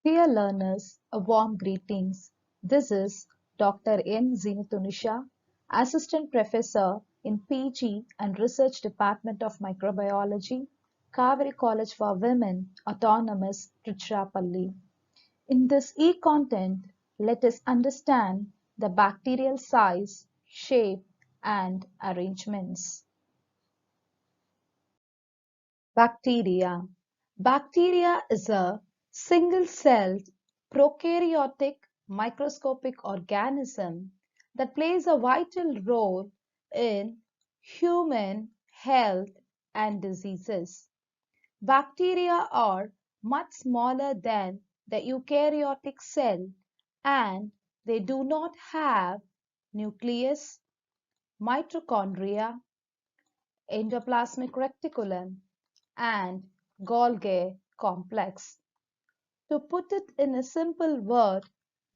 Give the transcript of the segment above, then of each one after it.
Dear learners, a warm greetings. This is Dr. N. Jeenathunisa, Assistant Professor in PG and Research Department of Microbiology, Kaveri College for Women, Autonomous, Trichinopalli. In this e-content, let us understand the bacterial size, shape, and arrangements. Bacteria. Bacteria is a single-celled prokaryotic microscopic organism that plays a vital role in human health and diseases. Bacteria are much smaller than the eukaryotic cell and they do not have nucleus, mitochondria, endoplasmic reticulum, and Golgi complex. To put it in a simple word,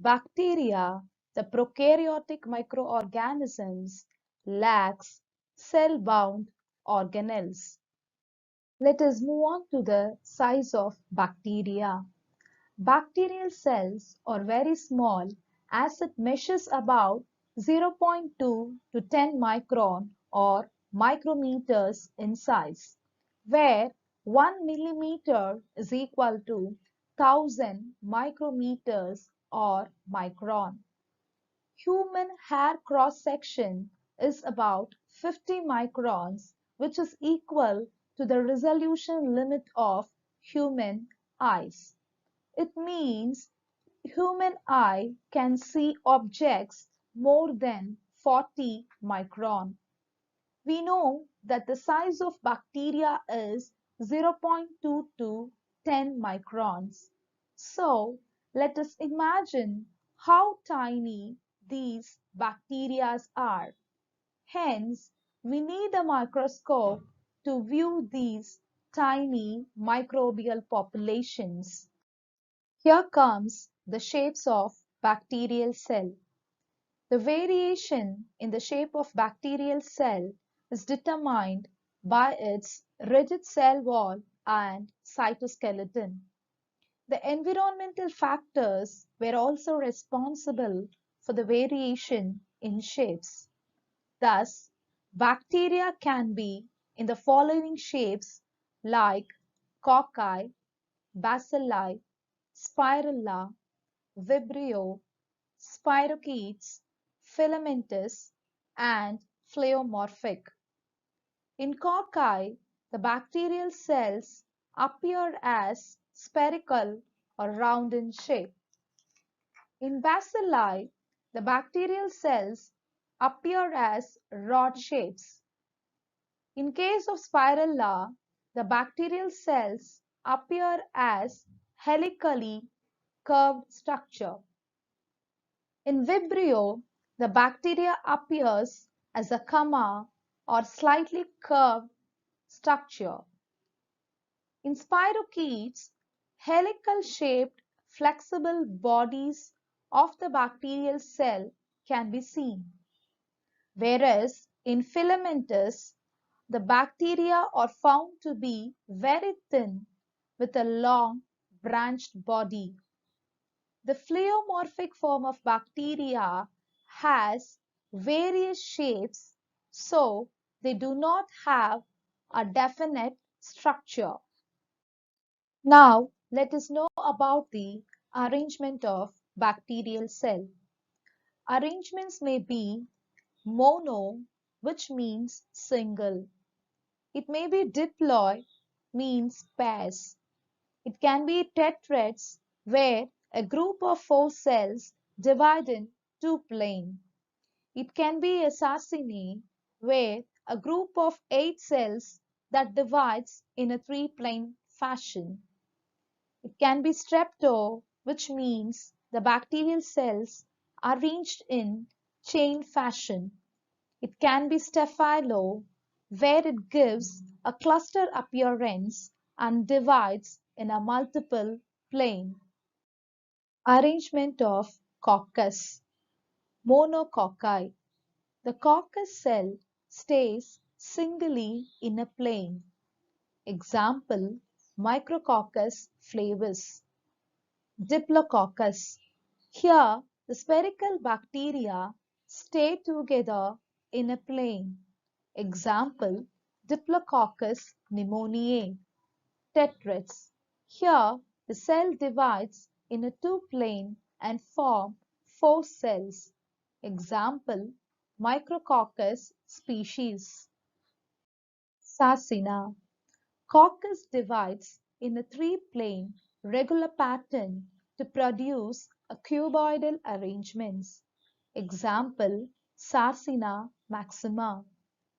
bacteria, the prokaryotic microorganisms, lacks cell-bound organelles. Let us move on to the size of bacteria. Bacterial cells are very small as it measures about 0.2 to 10 micron or micrometers in size, where 1 millimeter is equal to 1000 micrometers or micron. Human hair cross-section is about 50 microns, which is equal to the resolution limit of human eyes. It means human eye can see objects more than 40 micron. We know that the size of bacteria is 0.2 to 10 microns. So let us imagine how tiny these bacteria are. Hence, we need a microscope to view these tiny microbial populations. Here comes the shapes of bacterial cell. The variation in the shape of bacterial cell is determined by its rigid cell wall and cytoskeleton. The environmental factors were also responsible for the variation in shapes. Thus, bacteria can be in the following shapes like cocci, bacilli, spirilla, vibrio, spirochetes, filamentous, and pleomorphic. In cocci, the bacterial cells appear as spherical or round in shape. In bacilli, the bacterial cells appear as rod shapes. In case of spirilla, the bacterial cells appear as helically curved structure. In Vibrio, the bacteria appears as a comma or slightly curved structure. In spirochetes, helical-shaped flexible bodies of the bacterial cell can be seen, whereas in filamentous, the bacteria are found to be very thin with a long branched body. The pleomorphic form of bacteria has various shapes, so they do not have a definite structure. Now, let us know about the arrangement of bacterial cell. Arrangements may be mono, which means single. It may be diploid, means pairs. It can be tetrads, where a group of 4 cells divide in 2 planes. It can be a sacini, where a group of 8 cells that divides in a 3-plane fashion. It can be strepto, which means the bacterial cells arranged in chain fashion. It can be Staphylo, where it gives a cluster appearance and divides in a multiple plane. Arrangement of coccus. Monococci. The coccus cell stays singly in a plane. Example, Micrococcus flavus. Diplococcus. Here, the spherical bacteria stay together in a plane. Example, Diplococcus pneumoniae. Tetrads. Here, the cell divides in a two-plane and form four cells. Example, Micrococcus species. Sarcina. Coccus divides in a three-plane regular pattern to produce a cuboidal arrangements. Example, Sarcina maxima.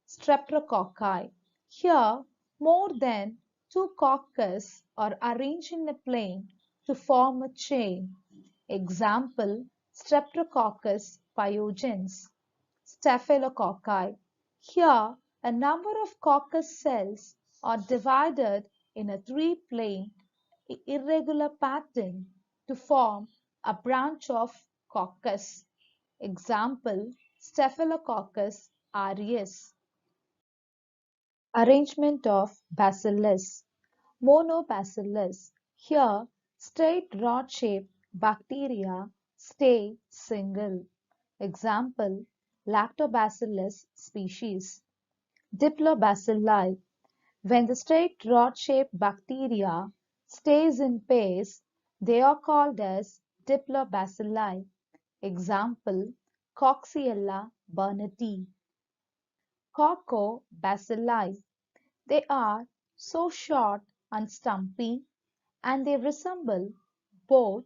Streptococci. Here, more than two coccus are arranged in a plane to form a chain. Example, Streptococcus pyogenes. Staphylococci. Here, a number of coccus cells are divided in a three-plane irregular pattern to form a branch of coccus. Example, Staphylococcus aureus. Arrangement of bacillus. Monobacillus. Here, straight rod-shaped bacteria stay single. Example, Lactobacillus species. Diplobacilli. When the straight rod-shaped bacteria stays in pairs, they are called as diplobacilli. Example, Coxiella burnetii. Coccobacilli. They are so short and stumpy, and they resemble both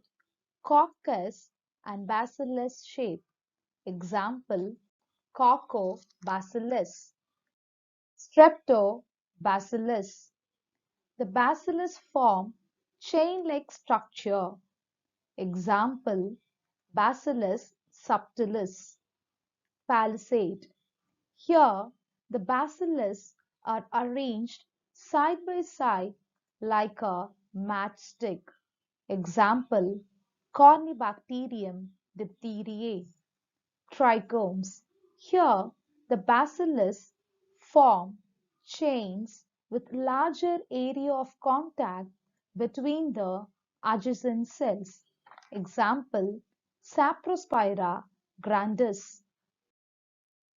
coccus and bacillus shape. Example, Coccobacillus. Streptobacillus. The bacillus form chain-like structure. Example, Bacillus subtilis. Palisade. Here, the bacillus are arranged side by side like a matchstick. Example, Cornybacterium diphtheriae. Trichomes. Here, the bacillus form chains with larger area of contact between the adjacent cells. Example, Saprospira grandis.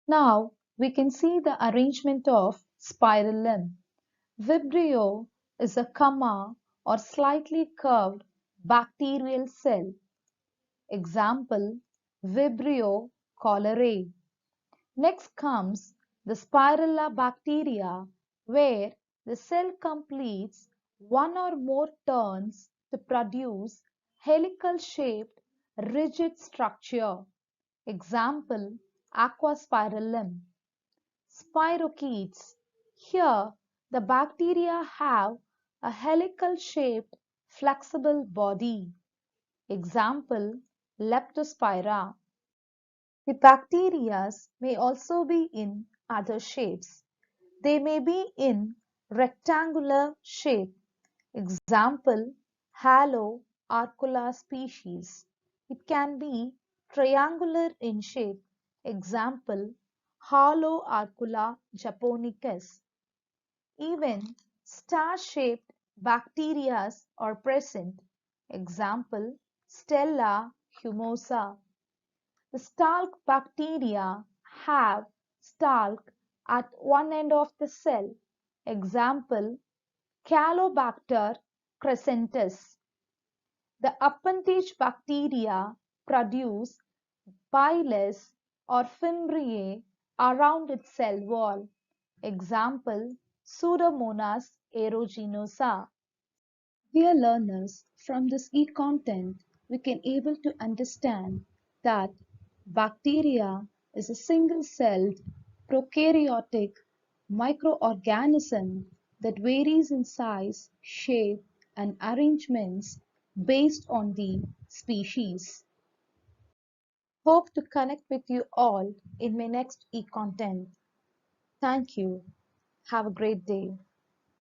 Now we can see the arrangement of spirillum. Vibrio is a comma or slightly curved bacterial cell. Example, Vibrio cholerae. Next comes the spirilla bacteria, where the cell completes one or more turns to produce helical shaped rigid structure. Example, Aquaspirillum. Spirochetes. Here, the bacteria have a helical shaped flexible body. Example, Leptospira. The bacteria may also be in other shapes. They may be in rectangular shape. Example, Halo arcula species. It can be triangular in shape. Example, Halo arcula japonicus. Even star-shaped bacteria are present. Example, Stella humosa. The stalk bacteria have stalk at one end of the cell. Example, Calobacter crescentus. The appendage bacteria produce piles or fimbriae around its cell wall. Example, Pseudomonas aeruginosa. Dear learners, from this e-content, we can able to understand that bacteria is a single-celled prokaryotic microorganism that varies in size, shape, and arrangements based on the species. Hope to connect with you all in my next e-content. Thank you. Have a great day.